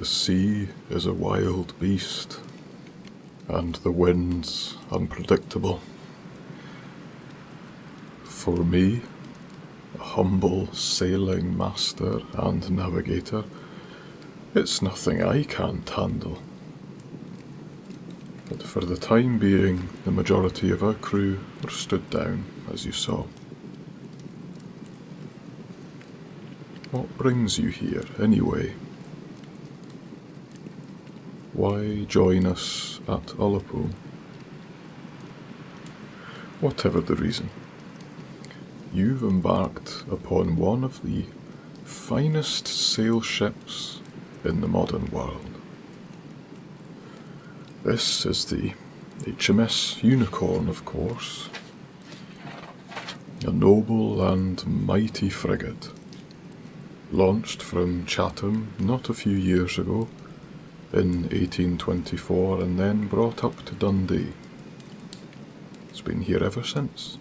The sea is a wild beast, and the winds unpredictable. For me, a humble sailing master and navigator, it's nothing I can't handle. But for the time being, the majority of our crew were stood down, as you saw. What brings you here, anyway? Why join us at Ullapool? Whatever the reason, you've embarked upon one of the finest sail ships in the modern world. This is the HMS Unicorn, of course, a noble and mighty frigate, launched from Chatham not a few years ago, in 1824, and then brought up to Dundee. It's been here ever since.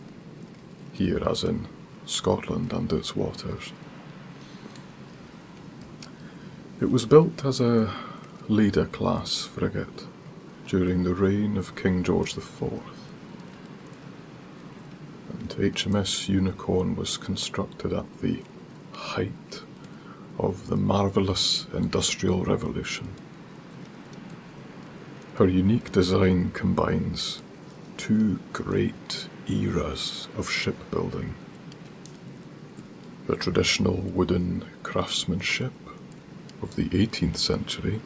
Here as in Scotland and its waters. It was built as a Leader-class frigate during the reign of King George IV, and HMS Unicorn was constructed at the height of the marvellous Industrial Revolution. Her unique design combines two great eras of shipbuilding: the traditional wooden craftsmanship of the 18th century,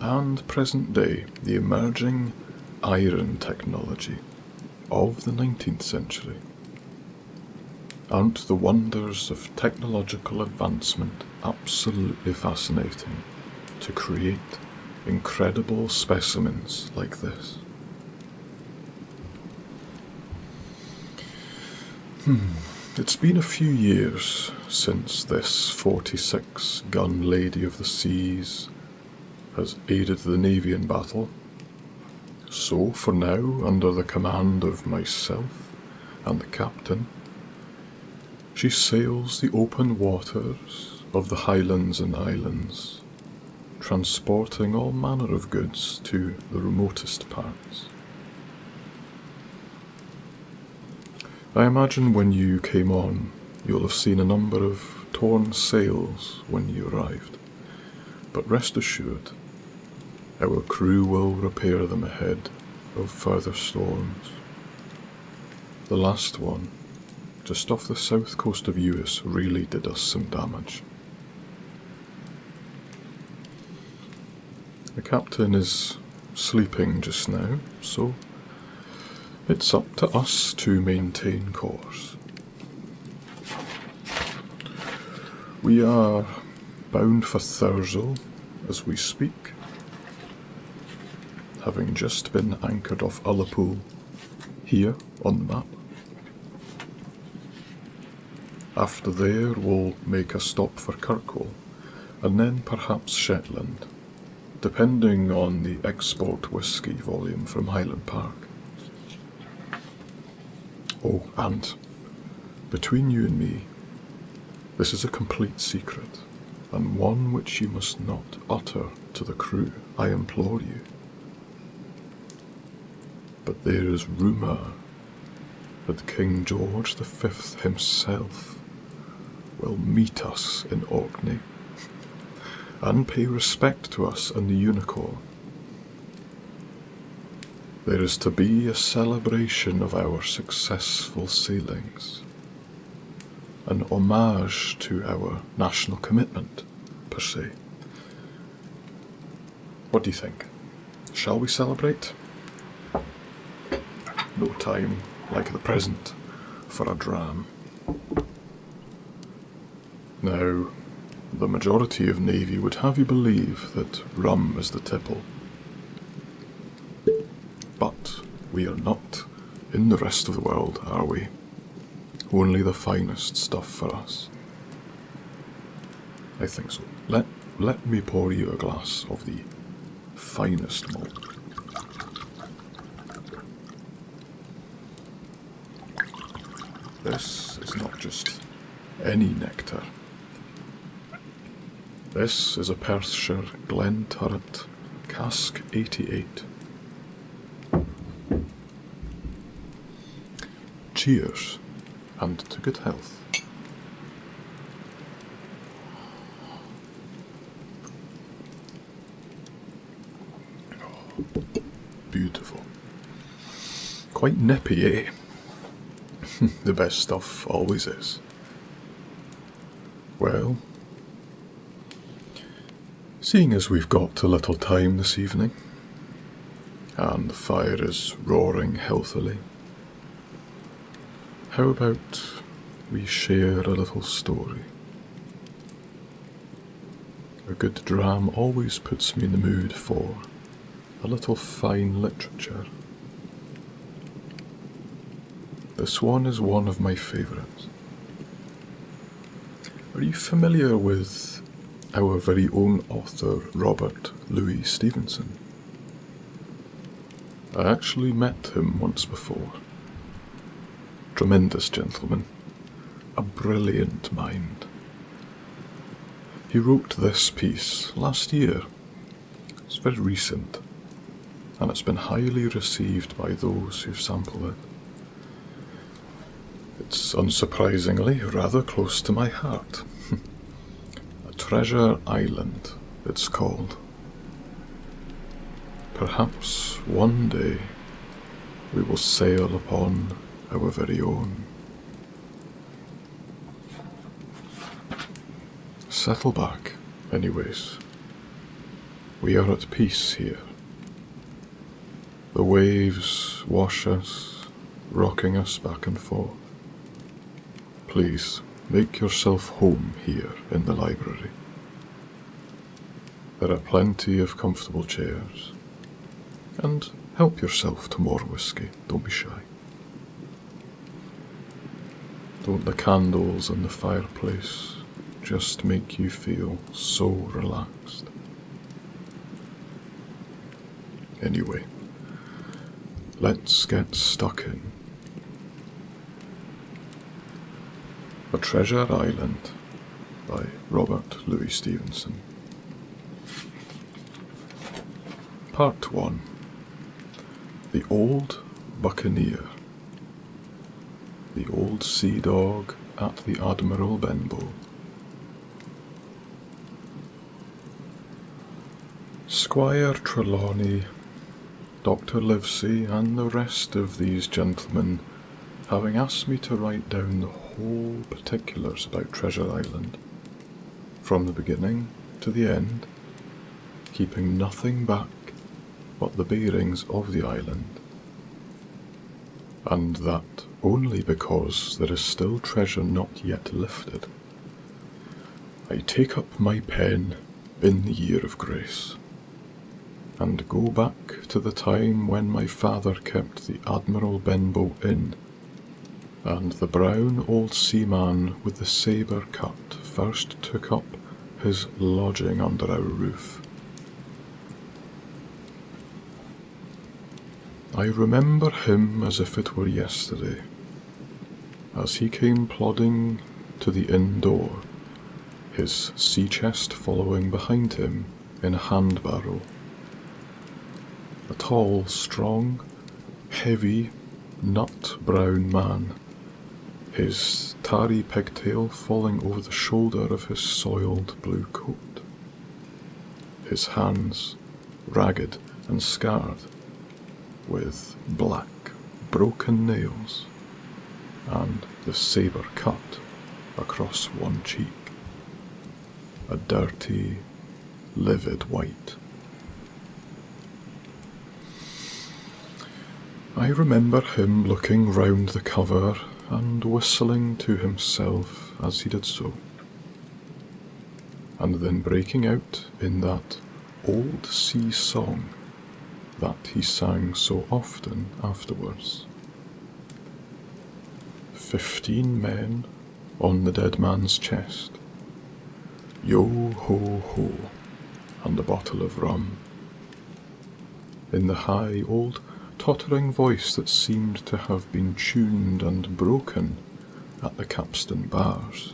and present day the emerging iron technology of the 19th century. Aren't the wonders of technological advancement absolutely fascinating to create incredible specimens like this? It's been a few years since this 46-gun Lady of the Seas has aided the Navy in battle, so for now, under the command of myself and the captain, she sails the open waters of the Highlands and Islands, transporting all manner of goods to the remotest parts. I imagine when you came on, you'll have seen a number of torn sails when you arrived, but rest assured, our crew will repair them ahead of further storms. The last one, just off the south coast of US, really did us some damage. The captain is sleeping just now, so it's up to us to maintain course. We are bound for Thurso as we speak, having just been anchored off Ullapool, here on the map. After there we'll make a stop for Kirkwall, and then perhaps Shetland, depending on the export whisky volume from Highland Park. Oh, and between you and me, this is a complete secret, and one which you must not utter to the crew, I implore you. But there is rumour that King George V himself will meet us in Orkney and pay respect to us and the Unicorn. There is to be a celebration of our successful sailings, an homage to our national commitment, per se. What do you think? Shall we celebrate? No time like the present for a dram. Now, the majority of Navy would have you believe that rum is the tipple. But we are not in the rest of the world, are we? Only the finest stuff for us. I think so. Let me pour you a glass of the finest malt. This is not just any nectar. This is a Perthshire Glen Turret, cask 88. Cheers, and to good health. Beautiful. Quite nippy, eh? The best stuff always is. Well, seeing as we've got a little time this evening, and the fire is roaring healthily, how about we share a little story? A good dram always puts me in the mood for a little fine literature. This one is one of my favourites. Are you familiar with our very own author, Robert Louis Stevenson? I actually met him once before. Tremendous gentleman, a brilliant mind. He wrote this piece last year. It's very recent, and it's been highly received by those who sample it. It's unsurprisingly rather close to my heart. A Treasure Island, it's called. Perhaps one day we will sail upon our very own. Settle back, anyways. We are at peace here. The waves wash us, rocking us back and forth. Please, make yourself home here in the library. There are plenty of comfortable chairs. And help yourself to more whiskey, don't be shy. Don't the candles in the fireplace just make you feel so relaxed? Anyway, let's get stuck in. A Treasure Island by Robert Louis Stevenson. Part 1. The Old Buccaneer. The Old Sea Dog at the Admiral Benbow. Squire Trelawney, Dr. Livesey, and the rest of these gentlemen, having asked me to write down the whole particulars about Treasure Island, from the beginning to the end, keeping nothing back but the bearings of the island, and that only because there is still treasure not yet lifted, I take up my pen in the year of grace, and go back to the time when my father kept the Admiral Benbow Inn, and the brown old seaman with the sabre cut first took up his lodging under our roof. I remember him as if it were yesterday, as he came plodding to the inn door, his sea-chest following behind him in a hand-barrow. A tall, strong, heavy, nut-brown man, his tarry pigtail falling over the shoulder of his soiled blue coat, his hands ragged and scarred, with black, broken nails, and the sabre cut across one cheek, a dirty, livid white. I remember him looking round the cover and whistling to himself as he did so, and then breaking out in that old sea song that he sang so often afterwards. 15 men on the dead man's chest, yo-ho-ho, and a bottle of rum, in the high old tottering voice that seemed to have been tuned and broken at the capstan bars.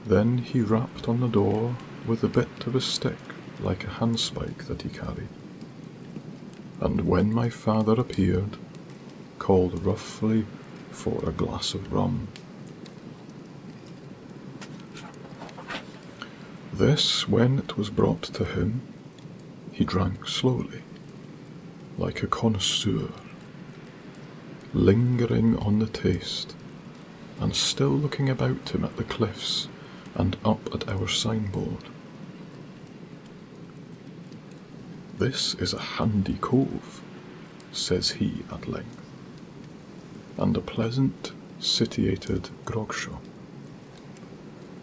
Then he rapped on the door with a bit of a stick like a handspike that he carried, and when my father appeared, called roughly for a glass of rum. This, when it was brought to him, he drank slowly, like a connoisseur, lingering on the taste, and still looking about him at the cliffs and up at our signboard. "This is a handy cove," says he at length, "and a pleasant, sitiated grog shop.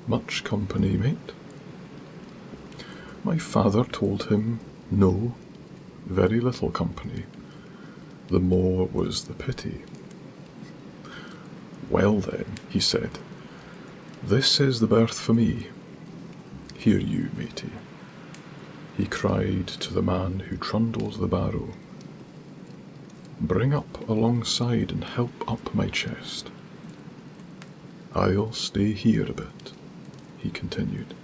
Much company, mate?" My father told him no, very little company. The more was the pity. "Well then," he said, "this is the berth for me. Here you, matey," he cried to the man who trundled the barrow. "Bring up alongside and help up my chest. I'll stay here a bit," he continued.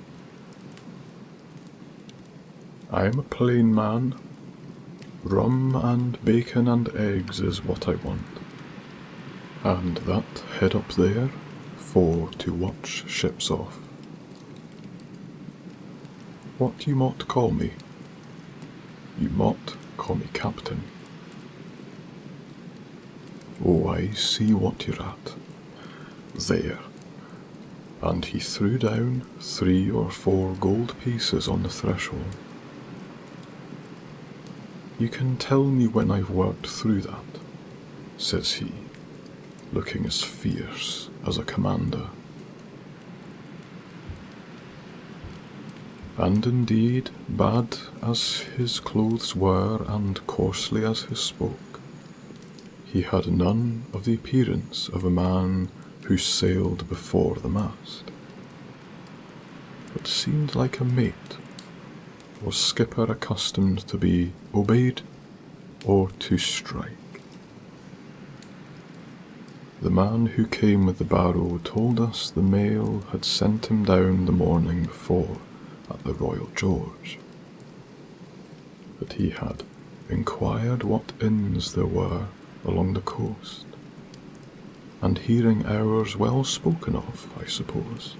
"I'm a plain man. Rum and bacon and eggs is what I want. And that head up there, for to watch ships off. What you mought call me? You mought call me captain. Oh, I see what you're at. There." And he threw down 3 or 4 gold pieces on the threshold. "You can tell me when I've worked through that," says he, looking as fierce as a commander. And indeed, bad as his clothes were and coarsely as he spoke, he had none of the appearance of a man who sailed before the mast, but seemed like a mate or skipper accustomed to be obeyed or to strike. The man who came with the barrow told us the mail had sent him down the morning before at the Royal George, that he had inquired what inns there were along the coast, and hearing ours well spoken of, I suppose,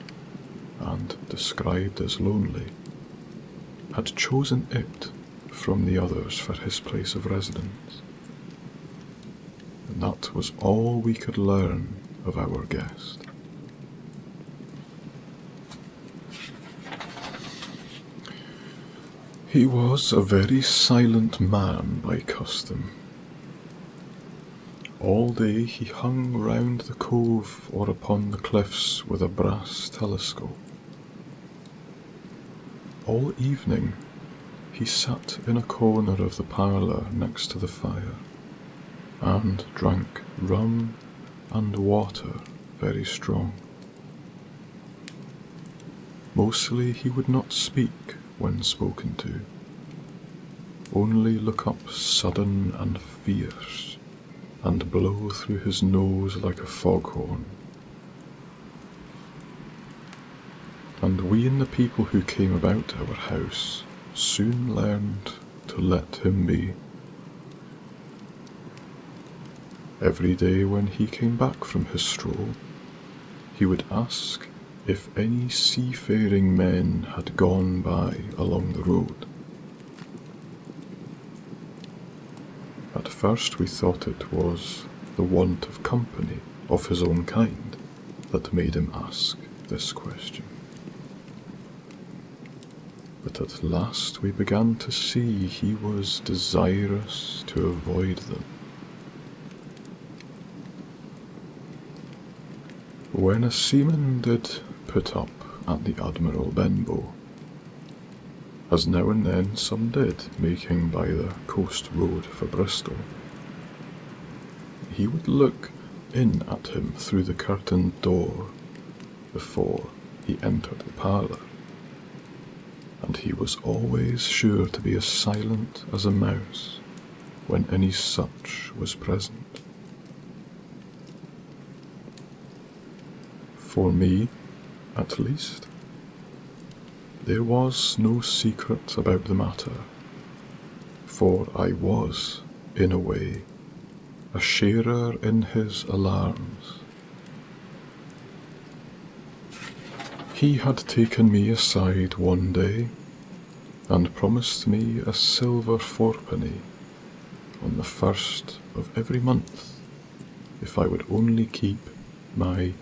and described as lonely, had chosen it from the others for his place of residence. And that was all we could learn of our guest. He was a very silent man by custom. All day he hung round the cove or upon the cliffs with a brass telescope. All evening he sat in a corner of the parlour next to the fire, and drank rum and water very strong. Mostly he would not speak when spoken to, only look up sudden and fierce, and blow through his nose like a foghorn. And we and the people who came about our house soon learned to let him be. Every day when he came back from his stroll, he would ask if any seafaring men had gone by along the road. At first we thought it was the want of company of his own kind that made him ask this question. But at last we began to see he was desirous to avoid them. When a seaman did put up at the Admiral Benbow, as now and then some did, making by the coast road for Bristol, he would look in at him through the curtained door before he entered the parlour, and he was always sure to be as silent as a mouse when any such was present. For me, At least, there was no secret about the matter, for I was, in a way, a sharer in his alarms. He had taken me aside one day and promised me a silver fourpenny on the 1st of every month if I would only keep my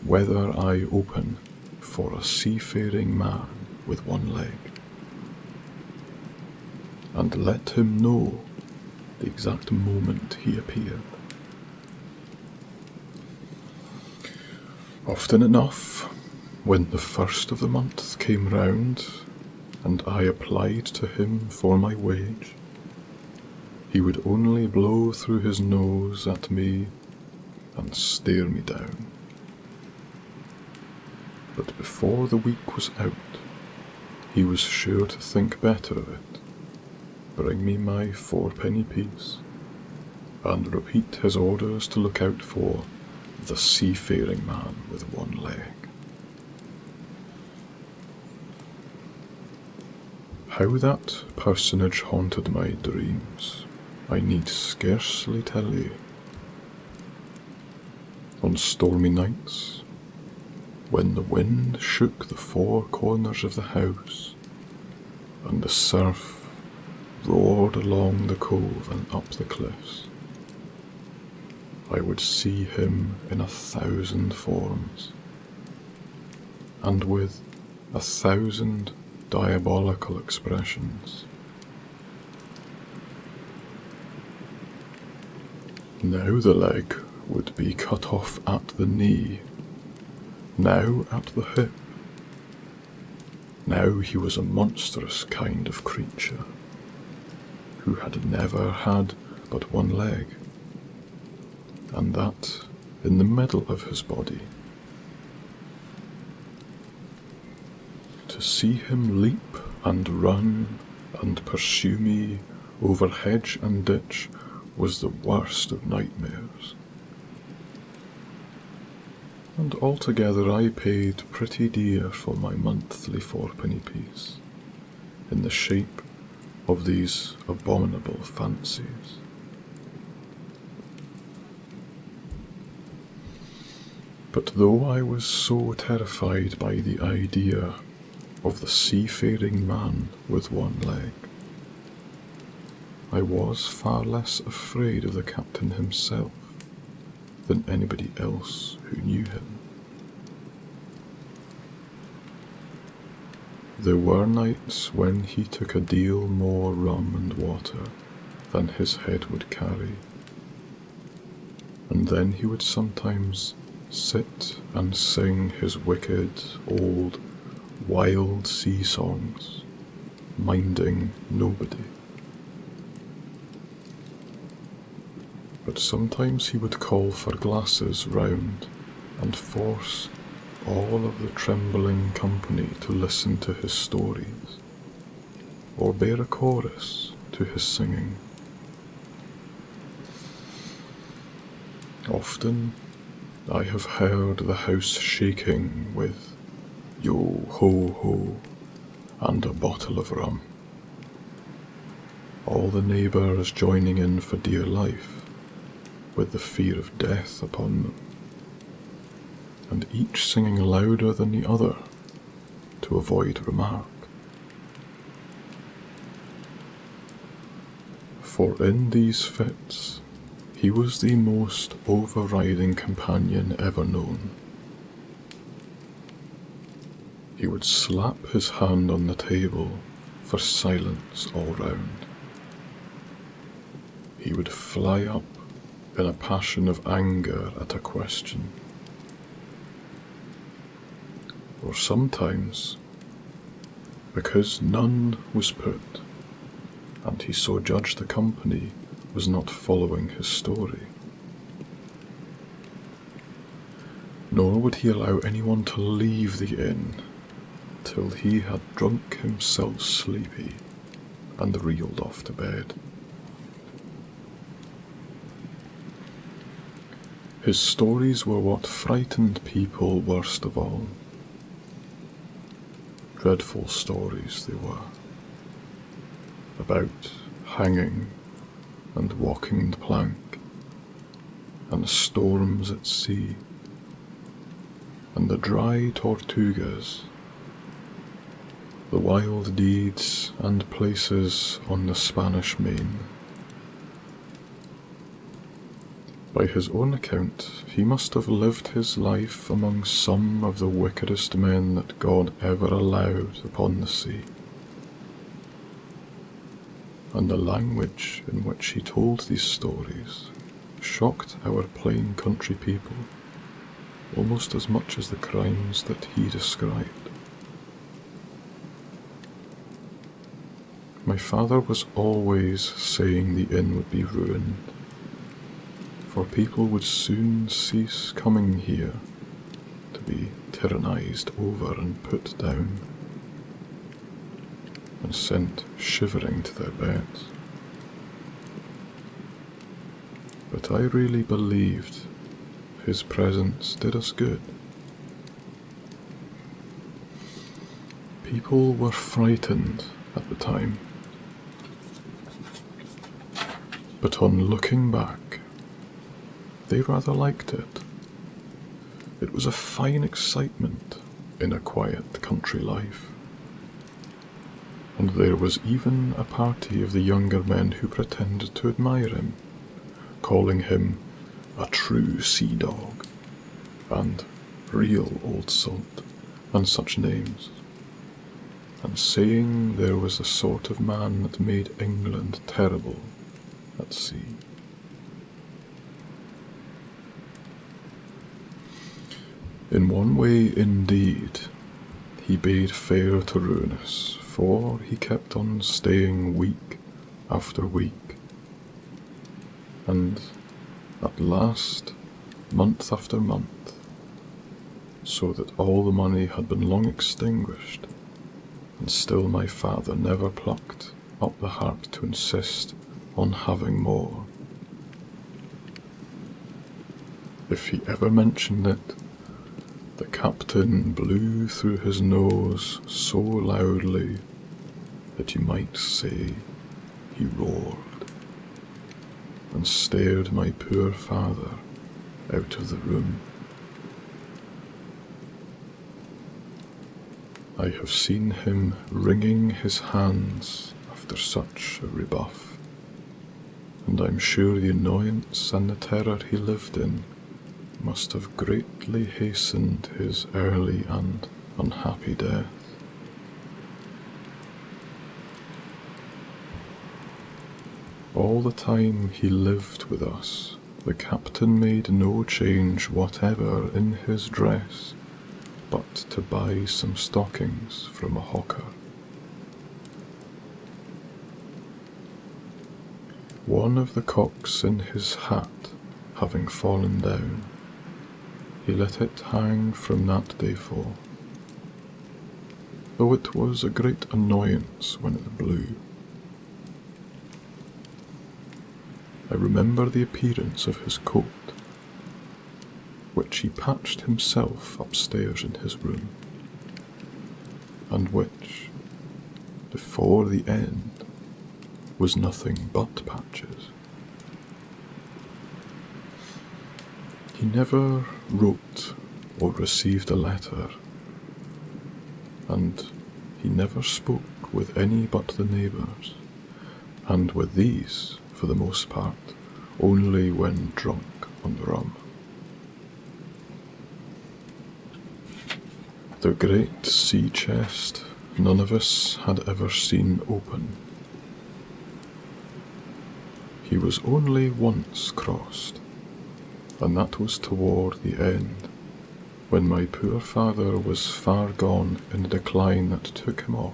weather eye open for a seafaring man with one leg, and let him know the exact moment he appeared. Often enough, when the 1st of the month came round and I applied to him for my wage, he would only blow through his nose at me and stare me down. But before the week was out, he was sure to think better of it, bring me my fourpenny piece, and repeat his orders to look out for the seafaring man with one leg. How that personage haunted my dreams, I need scarcely tell you. On stormy nights, when the wind shook the four corners of the house, and the surf roared along the cove and up the cliffs, I would see him in 1,000 forms, and with 1,000 diabolical expressions. Now the leg would be cut off at the knee, now at the hip. Now he was a monstrous kind of creature, who had never had but one leg, and that in the middle of his body. To see him leap and run and pursue me over hedge and ditch was the worst of nightmares. And altogether I paid pretty dear for my monthly fourpenny piece, in the shape of these abominable fancies. But though I was so terrified by the idea of the seafaring man with one leg, I was far less afraid of the captain himself than anybody else who knew him. There were nights when he took a deal more rum and water than his head would carry, and then he would sometimes sit and sing his wicked, old, wild sea songs, minding nobody. But sometimes he would call for glasses round and force all of the trembling company to listen to his stories, or bear a chorus to his singing. Often I have heard the house shaking with "Yo ho ho" and a bottle of rum, all the neighbours joining in for dear life, with the fear of death upon them, and each singing louder than the other to avoid remark. For in these fits he was the most overriding companion ever known. He would slap his hand on the table for silence all round. He would fly up in a passion of anger at a question. Or sometimes, because none was put, and he so judged the company was not following his story, nor would he allow anyone to leave the inn till he had drunk himself sleepy and reeled off to bed. His stories were what frightened people worst of all, Dreadful stories they were, about hanging and walking the plank, and storms at sea, and the dry Tortugas, the wild deeds and places on the Spanish Main. By his own account, he must have lived his life among some of the wickedest men that God ever allowed upon the sea. And the language in which he told these stories shocked our plain country people almost as much as the crimes that he described. My father was always saying the inn would be ruined, for people would soon cease coming here to be tyrannized over and put down, and sent shivering to their beds. But I really believed his presence did us good. People were frightened at the time, but on looking back, they rather liked it. It was a fine excitement in a quiet country life. And there was even a party of the younger men who pretended to admire him, calling him a true sea dog, and real old salt, and such names, and saying there was the sort of man that made England terrible at sea. In one way, indeed, he bade fair to ruin us, for he kept on staying week after week, and at last month after month, so that all the money had been long extinguished, and still my father never plucked up the heart to insist on having more. If he ever mentioned it, the captain blew through his nose so loudly that you might say he roared, and stared my poor father out of the room. I have seen him wringing his hands after such a rebuff, and I'm sure the annoyance and the terror he lived in must have greatly hastened his early and unhappy death. All the time he lived with us, the captain made no change whatever in his dress, but to buy some stockings from a hawker. One of the cocks in his hat having fallen down, he let it hang from that day forth, though it was a great annoyance when it blew. I remember the appearance of his coat, which he patched himself upstairs in his room, and which, before the end, was nothing but patches. He never wrote or received a letter, and he never spoke with any but the neighbours, and with these, for the most part, only when drunk on rum. The great sea chest none of us had ever seen open. He was only once crossed, and that was toward the end, when my poor father was far gone in the decline that took him off.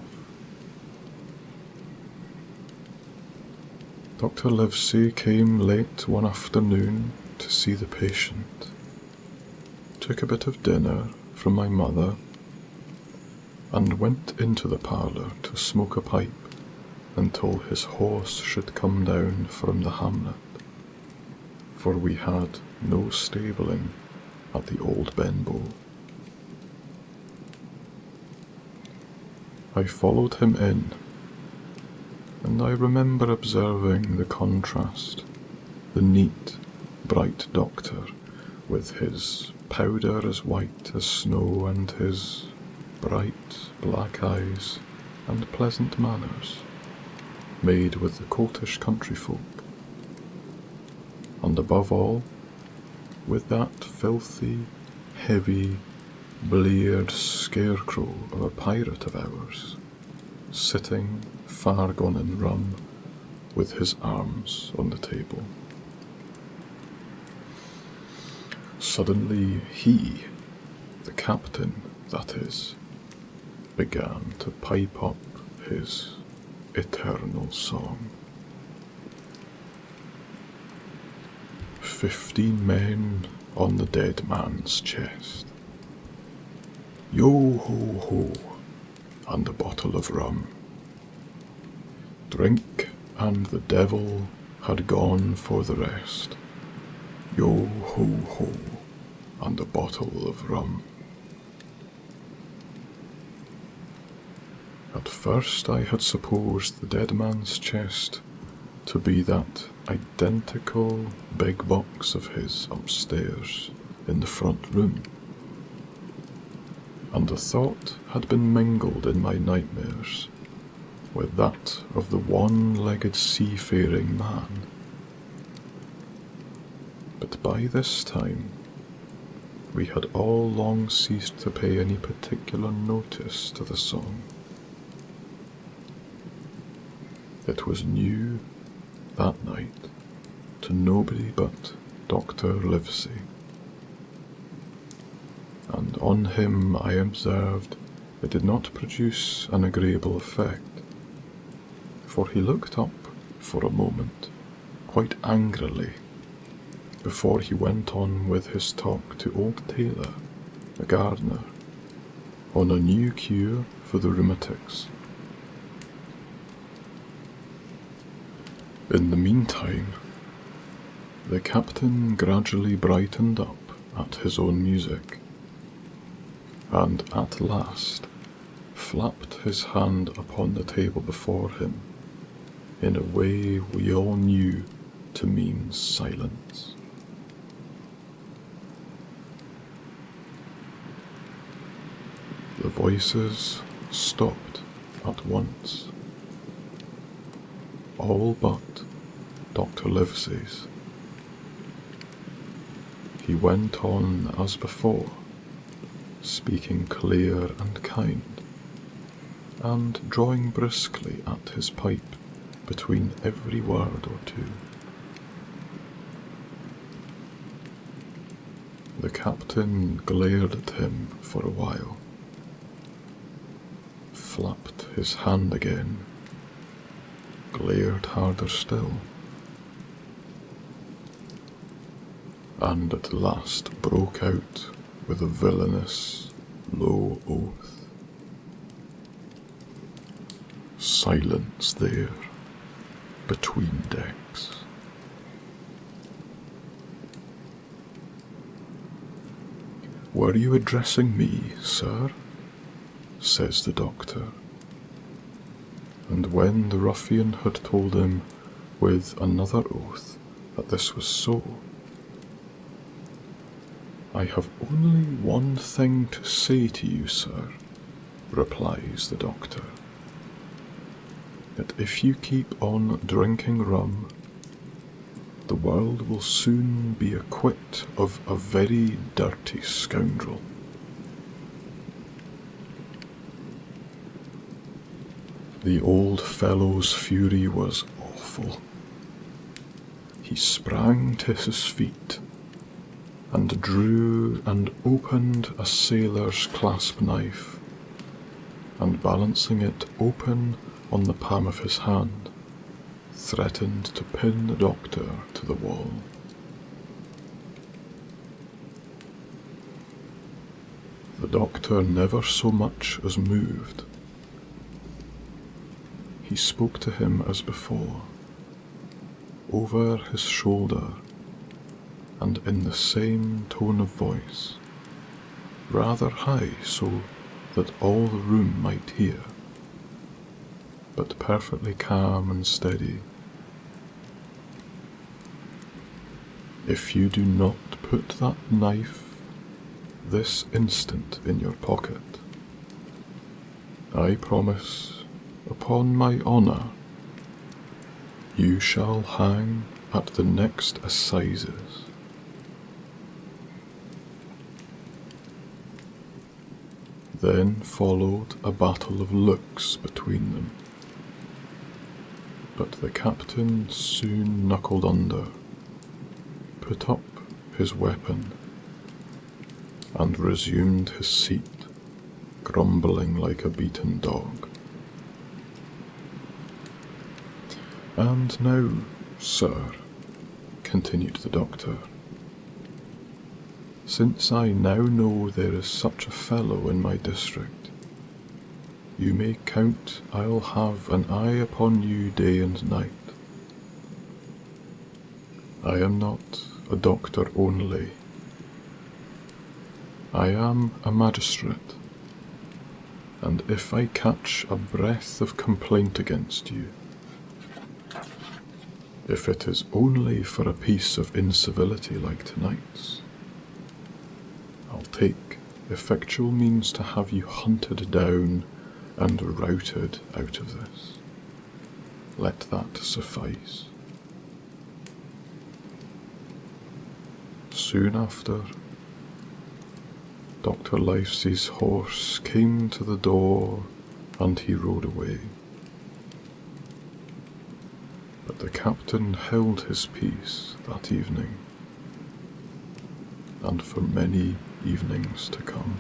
Dr. Livesey came late one afternoon to see the patient, took a bit of dinner from my mother, and went into the parlour to smoke a pipe until his horse should come down from the hamlet, for we had no stabling at the old Benbow. I followed him in, and I remember observing the contrast. The neat, bright doctor, with his powder as white as snow and his bright black eyes and pleasant manners, made with the coltish country folk. And above all, with that filthy, heavy, bleared scarecrow of a pirate of ours, sitting far gone in rum, with his arms on the table. Suddenly he, the captain, that is, began to pipe up his eternal song. 15 men on the dead man's chest. Yo ho ho, and a bottle of rum. Drink, and the devil had gone for the rest. Yo ho ho, and a bottle of rum. At first I had supposed the dead man's chest to be that identical big box of his upstairs in the front room, and the thought had been mingled in my nightmares with that of the one-legged seafaring man. But by this time we had all long ceased to pay any particular notice to the song. It was new that night to nobody but Dr. Livesey, and on him I observed it did not produce an agreeable effect, for he looked up for a moment quite angrily before he went on with his talk to old Taylor, the gardener, on a new cure for the rheumatics. In the meantime, the captain gradually brightened up at his own music, and at last flapped his hand upon the table before him in a way we all knew to mean silence. The voices stopped at once, all but Dr. Livesey's. He went on as before, speaking clear and kind, and drawing briskly at his pipe between every word or two. The captain glared at him for a while, flapped his hand again, glared harder still, and at last broke out with a villainous, low oath. Silence there, between decks. Were you addressing me, sir? Says the doctor. And when the ruffian had told him, with another oath, that this was so, I have only one thing to say to you, sir, replies the doctor, that if you keep on drinking rum, the world will soon be acquit of a very dirty scoundrel. The old fellow's fury was awful. He sprang to his feet and drew and opened a sailor's clasp knife, and balancing it open on the palm of his hand, threatened to pin the doctor to the wall. The doctor never so much as moved. He spoke to him as before, over his shoulder, and in the same tone of voice, rather high so that all the room might hear. but perfectly calm and steady. If you do not put that knife this instant in your pocket, I promise, upon my honour, you shall hang at the next assizes. Then followed a battle of looks between them, but the captain soon knuckled under, put up his weapon, and resumed his seat, grumbling like a beaten dog. And now, sir, continued the doctor, since I now know there is such a fellow in my district, you may count I'll have an eye upon you day and night. I am not a doctor only. I am a magistrate, and if I catch a breath of complaint against you, if it is only for a piece of incivility like tonight's, I'll take effectual means to have you hunted down and routed out of this. Let that suffice. Soon after, Dr. Livesey's horse came to the door and he rode away. But the captain held his peace that evening, and for many evenings to come.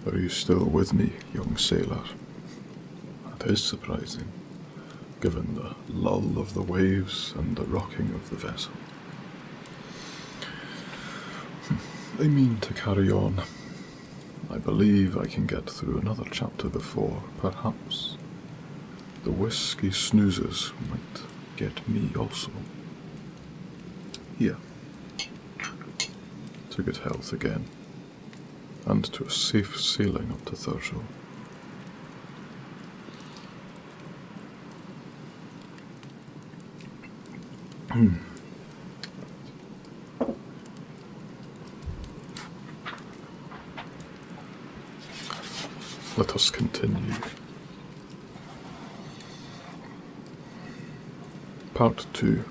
Are you still with me, young sailor? That is surprising, given the lull of the waves and the rocking of the vessel. I mean to carry on. I believe I can get through another chapter before, perhaps, the whiskey snoozes might get me also. Here. To good health again, and to a safe sailing up to Thurso. Let us continue. Part 2.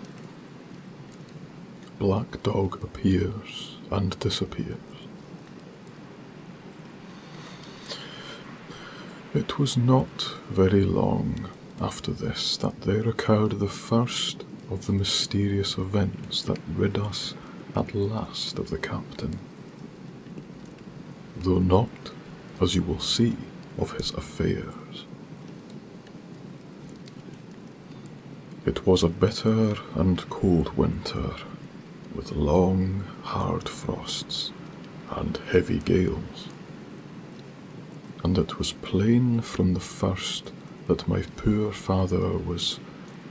Black Dog appears and disappears. It was not very long after this that there occurred the first of the mysterious events that rid us at last of the captain, though not, as you will see, of his affairs. It was a bitter and cold winter, with long, hard frosts and heavy gales, and it was plain from the first that my poor father was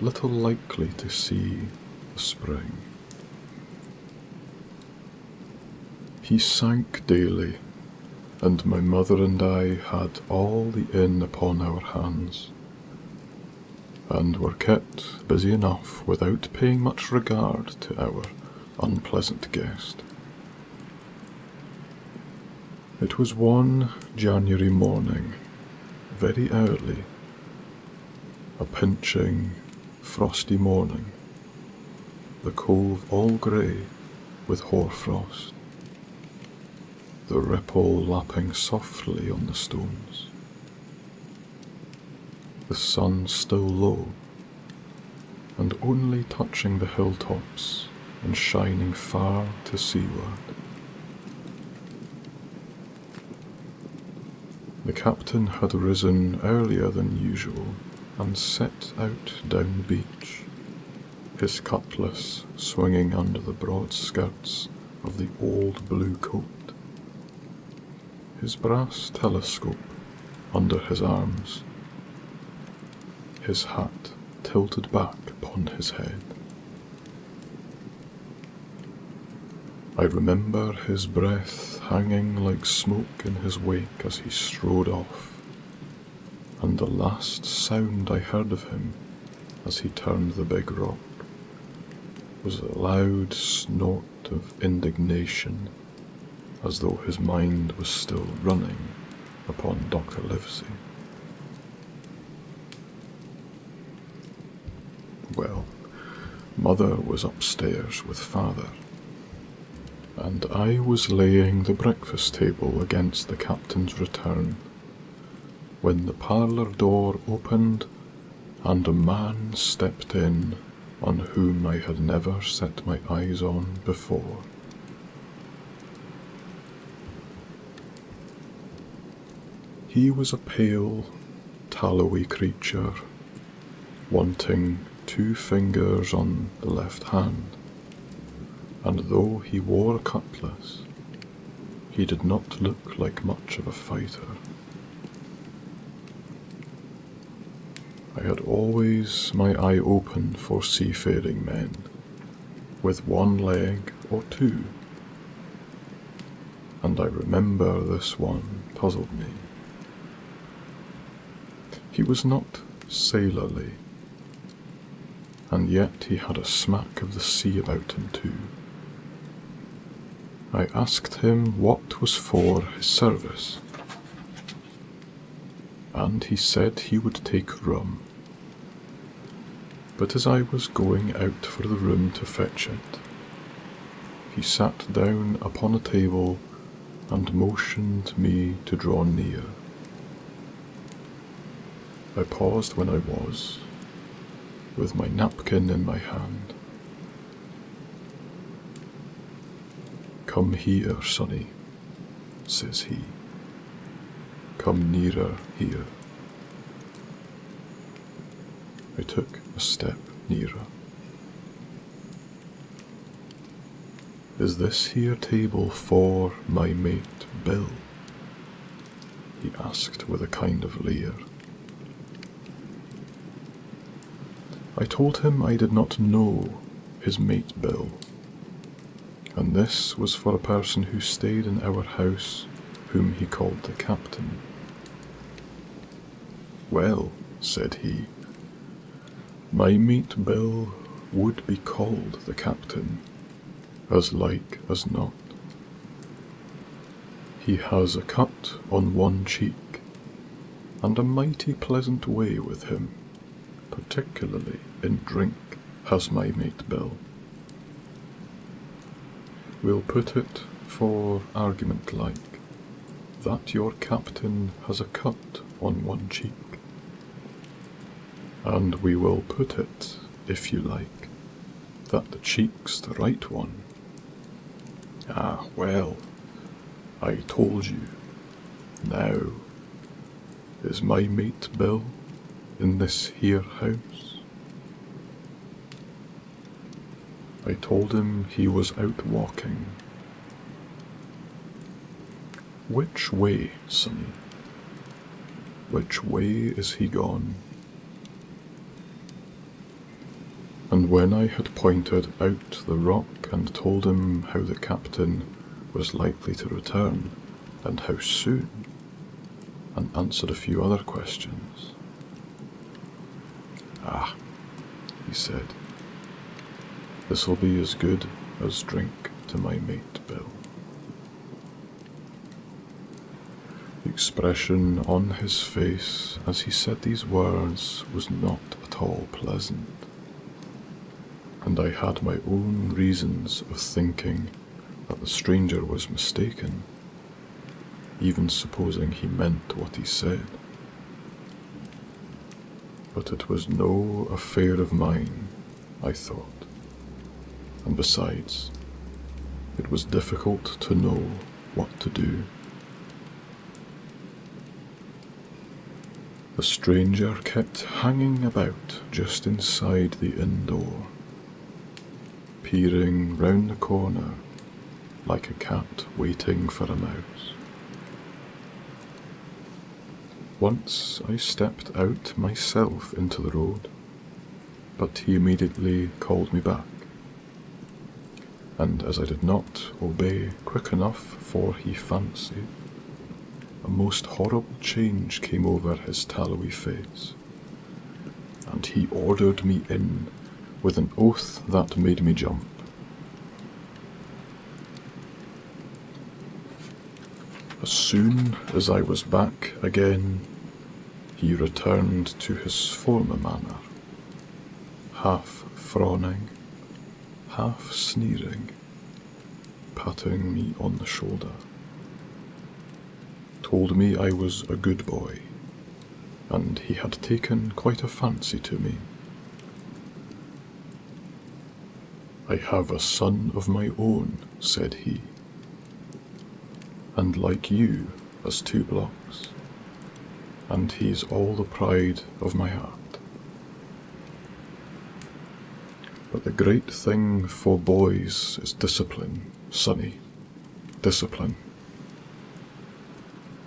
little likely to see the spring. He sank daily, and my mother and I had all the inn upon our hands, and were kept busy enough without paying much regard to our unpleasant guest. It was one January morning, very early, a pinching, frosty morning, the cove all grey with hoarfrost, the ripple lapping softly on the stones, the sun still low, and only touching the hilltops and shining far to seaward. The captain had risen earlier than usual and set out down the beach, his cutlass swinging under the broad skirts of the old blue coat, his brass telescope under his arms, his hat tilted back upon his head. I remember his breath hanging like smoke in his wake as he strode off, and the last sound I heard of him as he turned the big rock was a loud snort of indignation, as though his mind was still running upon Dr. Livesey. Well, Mother was upstairs with Father, and I was laying the breakfast table against the captain's return, when the parlour door opened and a man stepped in on whom I had never set my eyes on before. He was a pale, tallowy creature, wanting 2 fingers on the left hand, and though he wore a cutlass, he did not look like much of a fighter. I had always my eye open for seafaring men, with 1 leg or 2, and I remember this one puzzled me. He was not sailorly, and yet he had a smack of the sea about him too. I asked him what was for his service, and he said he would take rum. But as I was going out for the room to fetch it, he sat down upon a table and motioned me to draw near. I paused when I was, with my napkin in my hand. "Come here, sonny," says he. "Come nearer here." I took a step nearer. "Is this here table for my mate Bill?" he asked with a kind of leer. I told him I did not know his mate Bill, and this was for a person who stayed in our house whom he called the captain. "Well," said he, "my mate Bill would be called the captain, as like as not. He has a cut on 1 cheek, and a mighty pleasant way with him, particularly in drink, has my mate Bill. We'll put it, for argument like, that your captain has a cut on 1 cheek, and we will put it, if you like, that the cheek's the right one. Ah, well, I told you. Now, is my mate Bill in this here house?" I told him he was out walking. "Which way, sonny? Which way is he gone?" And when I had pointed out the rock and told him how the captain was likely to return, and how soon, and answered a few other questions. "Ah," he said, "this'll be as good as drink to my mate Bill." The expression on his face as he said these words was not at all pleasant, and I had my own reasons of thinking that the stranger was mistaken, even supposing he meant what he said. But it was no affair of mine, I thought, and besides, it was difficult to know what to do. The stranger kept hanging about just inside the inn door, peering round the corner like a cat waiting for a mouse. Once I stepped out myself into the road, but he immediately called me back, and as I did not obey quick enough for he fancied, a most horrible change came over his tallowy face, and he ordered me in with an oath that made me jump. As soon as I was back again, he returned to his former manner, half frowning, half sneering, patting me on the shoulder. Told me I was a good boy, and he had taken quite a fancy to me. I have a son of my own, said he, and like you as 2 blocks, and he's all the pride of my heart. But the great thing for boys is discipline, sonny, discipline.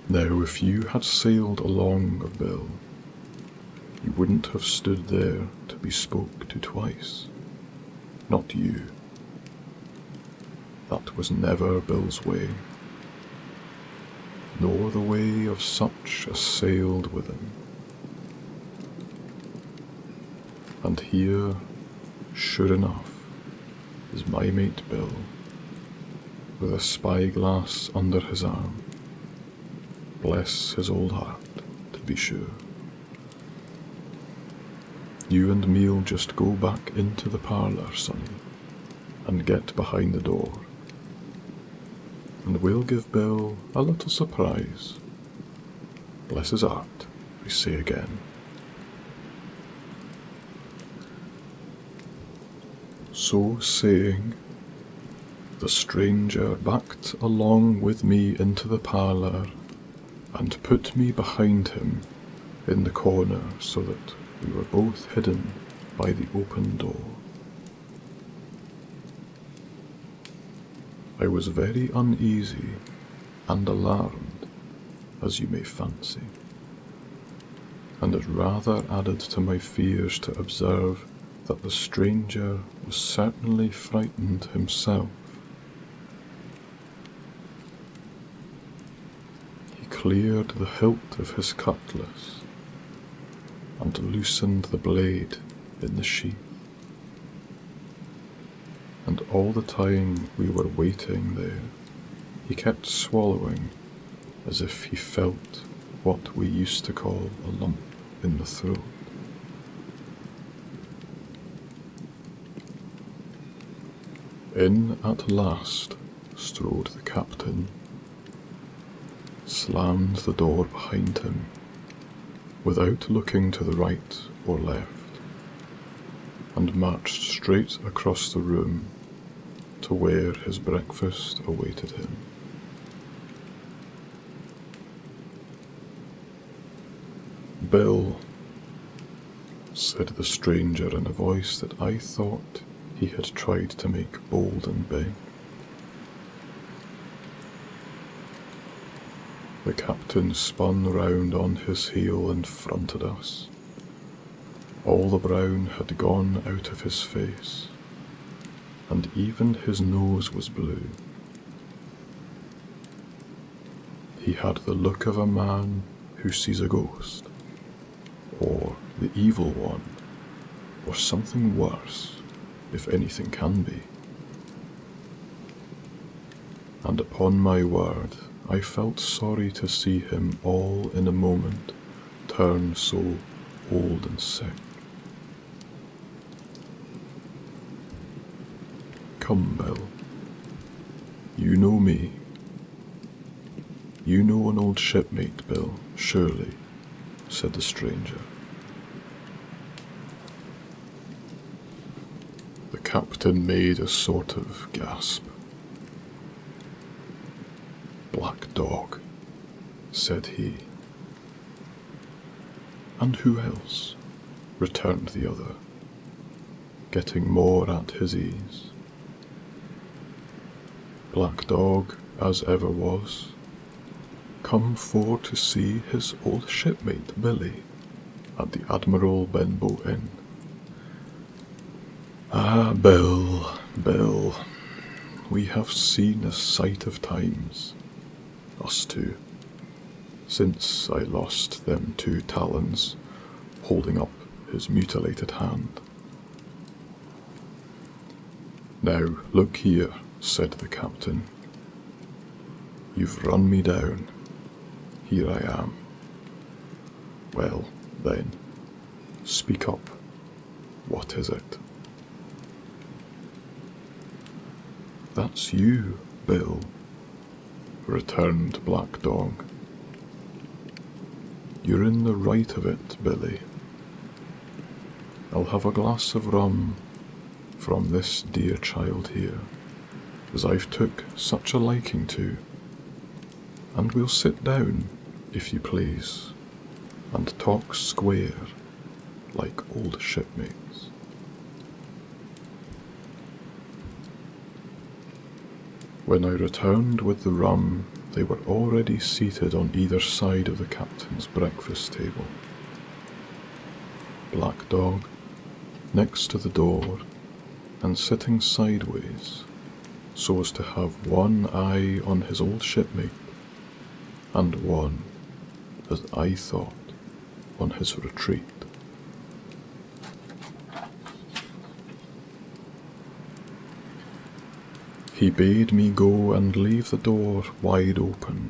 Now if you had sailed along a bill, you wouldn't have stood there to be spoke to twice. Not you. That was never Bill's way, nor the way of such as sailed with him. And here, sure enough, is my mate Bill, with a spyglass under his arm. Bless his old heart, to be sure. You and me'll just go back into the parlour, sonny, and get behind the door, and we'll give Bill a little surprise. Bless his heart, I say again. So saying, the stranger backed along with me into the parlour and put me behind him in the corner so that we were both hidden by the open door. I was very uneasy and alarmed, as you may fancy, and it rather added to my fears to observe that the stranger was certainly frightened himself. He cleared the hilt of his cutlass and loosened the blade in the sheath, and all the time we were waiting there, he kept swallowing as if he felt what we used to call a lump in the throat. In at last strode the captain, slammed the door behind him, without looking to the right or left, and marched straight across the room to where his breakfast awaited him. "Bill," said the stranger in a voice that I thought he had tried to make bold and big. The captain spun round on his heel and fronted us. All the brown had gone out of his face, and even his nose was blue. He had the look of a man who sees a ghost, or the evil one, or something worse, if anything can be. And upon my word, I felt sorry to see him all in a moment turn so old and sick. "Come, Bill, you know me. You know an old shipmate, Bill, surely," said the stranger. The captain made a sort of gasp. "Black dog," said he. "And who else?" returned the other, getting more at his ease. "Black dog as ever was, come for to see his old shipmate Billy at the Admiral Benbow Inn." "Ah, Bill, Bill, we have seen a sight of times, us two, since I lost them 2 talons, holding up his mutilated hand. Now, look here, said the captain. You've run me down. Here I am. Well, then, speak up. What is it? That's you, Bill, returned Black Dog. You're in the right of it, Billy. I'll have a glass of rum from this dear child here, as I've took such a liking to, and we'll sit down, if you please, and talk square, like old shipmates. When I returned with the rum, they were already seated on either side of the captain's breakfast table. Black Dog, next to the door, and sitting sideways, so as to have one eye on his old shipmate, and one, as I thought, on his retreat. He bade me go and leave the door wide open.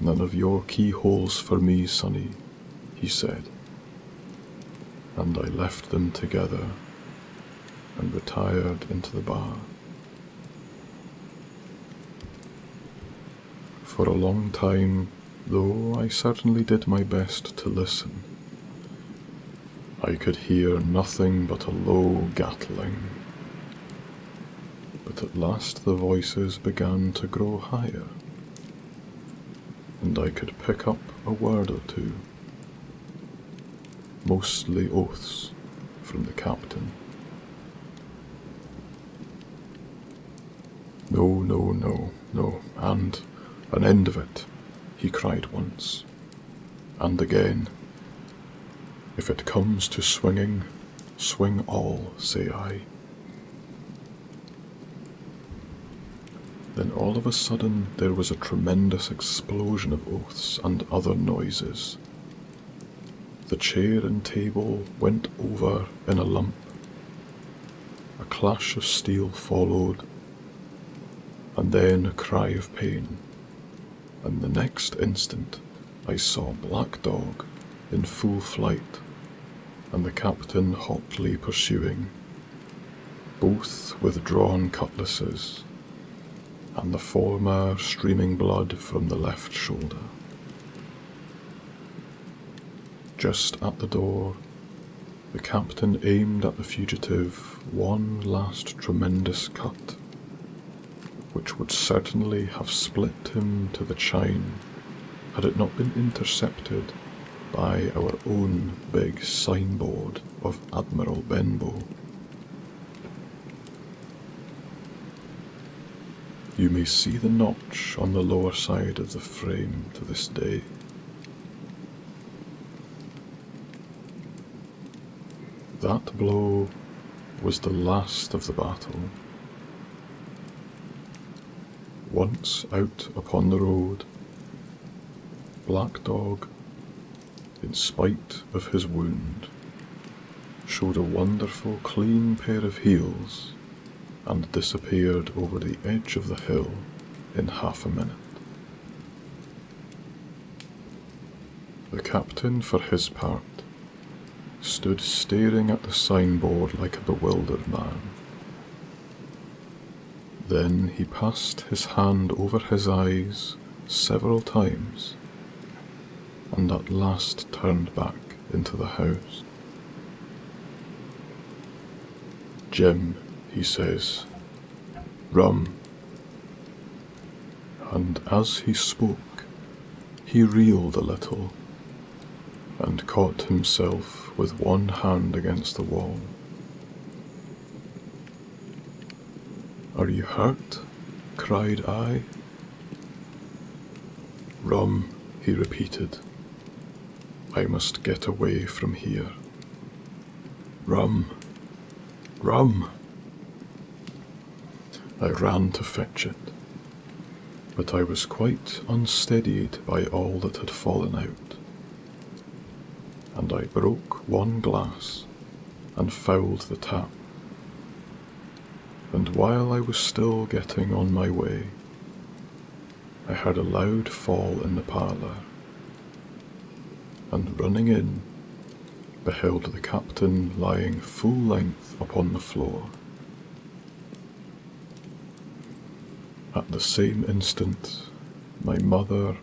None of your keyholes for me, sonny, he said, and I left them together and retired into the bar. For a long time, though I certainly did my best to listen, I could hear nothing but a low gattling. But at last the voices began to grow higher, and I could pick up a word or two, mostly oaths from the captain. No, no, no, no, and an end of it, he cried once, and again. If it comes to swinging, swing all, say I. Then all of a sudden there was a tremendous explosion of oaths and other noises. The chair and table went over in a lump. A clash of steel followed, and then a cry of pain, and the next instant I saw Black Dog in full flight, and the captain hotly pursuing, both with drawn cutlasses, and the former streaming blood from the left shoulder. Just at the door, the captain aimed at the fugitive one last tremendous cut, which would certainly have split him to the chine had it not been intercepted by our own big signboard of Admiral Benbow. You may see the notch on the lower side of the frame to this day. That blow was the last of the battle. Once out upon the road, Black Dog, in spite of his wound, showed a wonderful clean pair of heels and disappeared over the edge of the hill in half a minute. The captain, for his part, stood staring at the signboard like a bewildered man. Then he passed his hand over his eyes several times, and at last turned back into the house. "Jim," he says, "rum." And as he spoke, he reeled a little, and caught himself with one hand against the wall. "Are you hurt?" cried I. "Rum," he repeated. "I must get away from here. Rum, rum." I ran to fetch it, but I was quite unsteadied by all that had fallen out, and I broke one glass and fouled the tap. And while I was still getting on my way, I heard a loud fall in the parlour, and running in, beheld the captain lying full length upon the floor. At the same instant, my mother,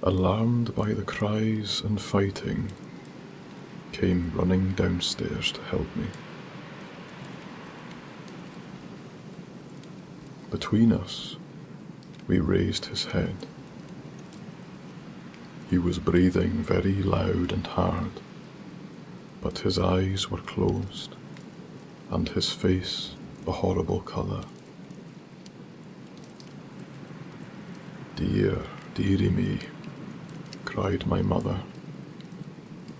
alarmed by the cries and fighting, came running downstairs to help me. Between us, we raised his head. He was breathing very loud and hard, but his eyes were closed, and his face a horrible colour. "Dear, dearie me," cried my mother,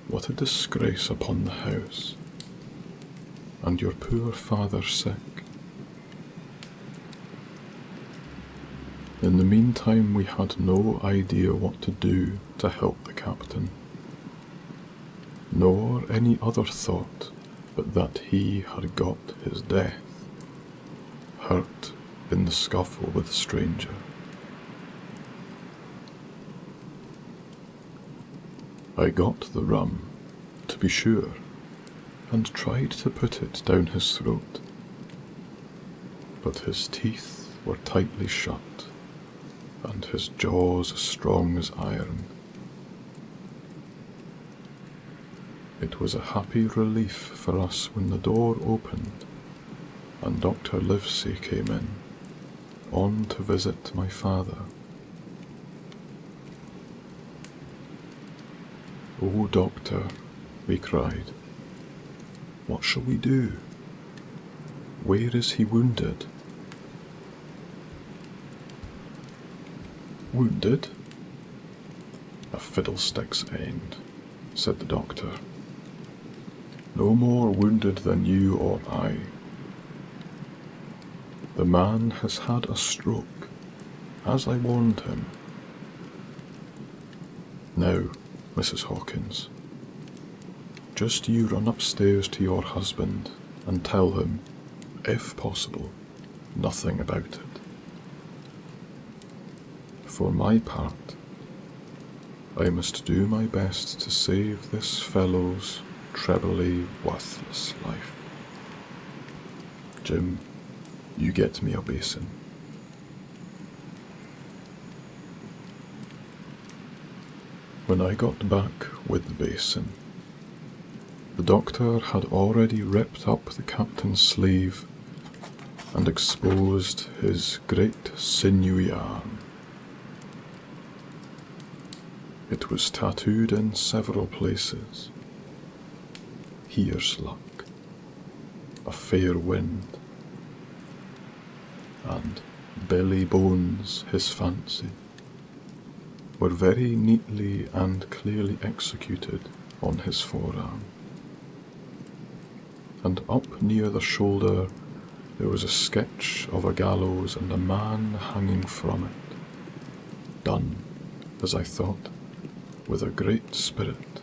"what a disgrace upon the house, and your poor father sick." In the meantime, we had no idea what to do to help the captain, nor any other thought but that he had got his death, hurt in the scuffle with the stranger. I got the rum, to be sure, and tried to put it down his throat, but his teeth were tightly shut, and his jaws strong as iron. It was a happy relief for us when the door opened and Dr. Livesey came in, on to visit my father. "Oh, doctor," we cried, "what shall we do? Where is he wounded?" "Wounded? A fiddlestick's end," said the doctor. "No more wounded than you or I. The man has had a stroke, as I warned him. Now, Mrs. Hawkins, just you run upstairs to your husband and tell him, if possible, nothing about it. For my part, I must do my best to save this fellow's trebly worthless life. Jim, you get me a basin." When I got back with the basin, the doctor had already ripped up the captain's sleeve and exposed his great sinewy arm. It was tattooed in several places. "Here's luck," "a fair wind," and "Billy Bones, his fancy," were very neatly and clearly executed on his forearm. And up near the shoulder there was a sketch of a gallows and a man hanging from it, done, as I thought, with a great spirit.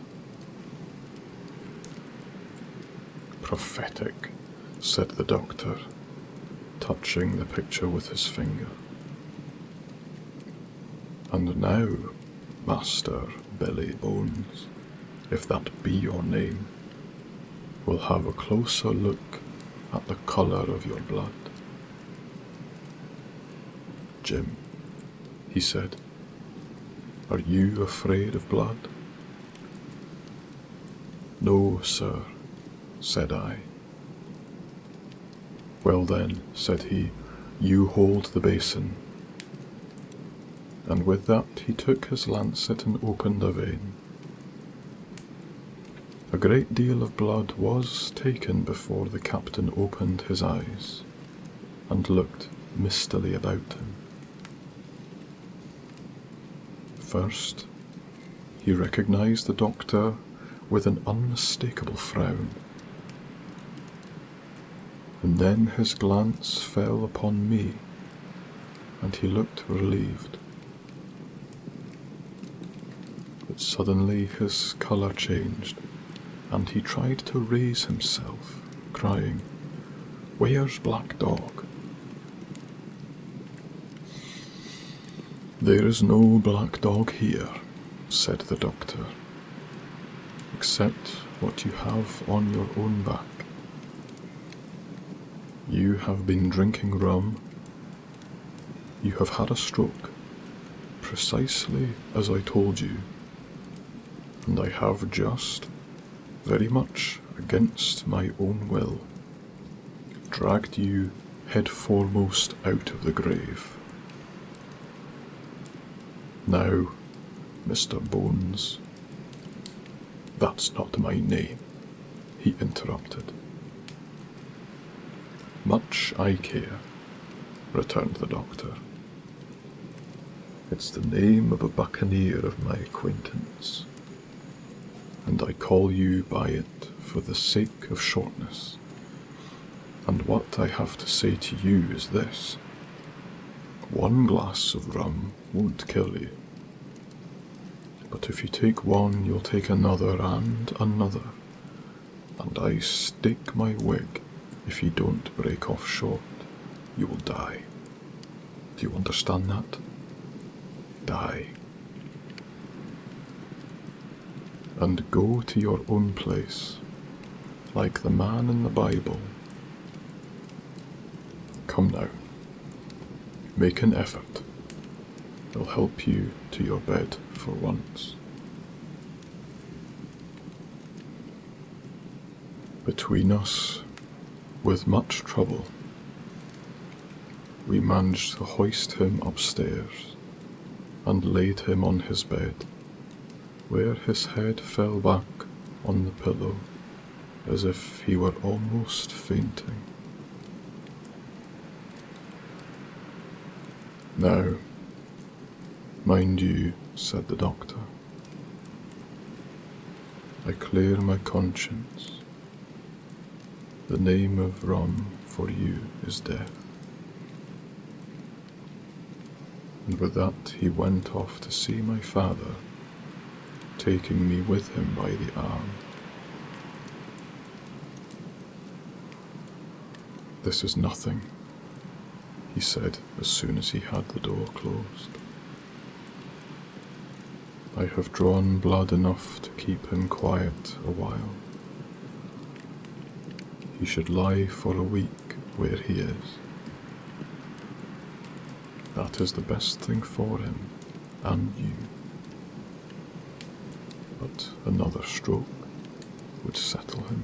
"Prophetic," said the doctor, touching the picture with his finger. "And now, Master Billy Bones, if that be your name, we'll have a closer look at the colour of your blood." "Jim," he said, "are you afraid of blood?" "No, sir," said I. "Well then," said he, "you hold the basin." And with that he took his lancet and opened a vein. A great deal of blood was taken before the captain opened his eyes and looked mistily about him. First, he recognized the doctor with an unmistakable frown. and then his glance fell upon me, and he looked relieved. But suddenly his colour changed, and he tried to raise himself, crying, "Where's Black Dog?" "There is no Black Dog here," said the doctor, "except what you have on your own back. You have been drinking rum. You have had a stroke, precisely as I told you, and I have just, very much against my own will, dragged you head foremost out of the grave. Now, Mr. Bones—" "That's not my name," he interrupted. "Much I care," returned the doctor. "It's the name of a buccaneer of my acquaintance, and I call you by it for the sake of shortness. And what I have to say to you is this: 1 glass of rum won't kill you. But if you take one, you'll take another and another, and I stake my wig, if you don't break off short, you will die. Do you understand that? Die. And go to your own place, like the man in the Bible. Come now, make an effort. It'll help you to your bed for once." Between us, with much trouble, we managed to hoist him upstairs and laid him on his bed, where his head fell back on the pillow as if he were almost fainting. "Now, mind you," said the doctor, "I clear my conscience. The name of rum for you is death." And with that he went off to see my father, taking me with him by the arm. "This is nothing," he said as soon as he had the door closed. "I have drawn blood enough to keep him quiet a while. He should lie for a week where he is. That is the best thing for him and you. But another stroke would settle him."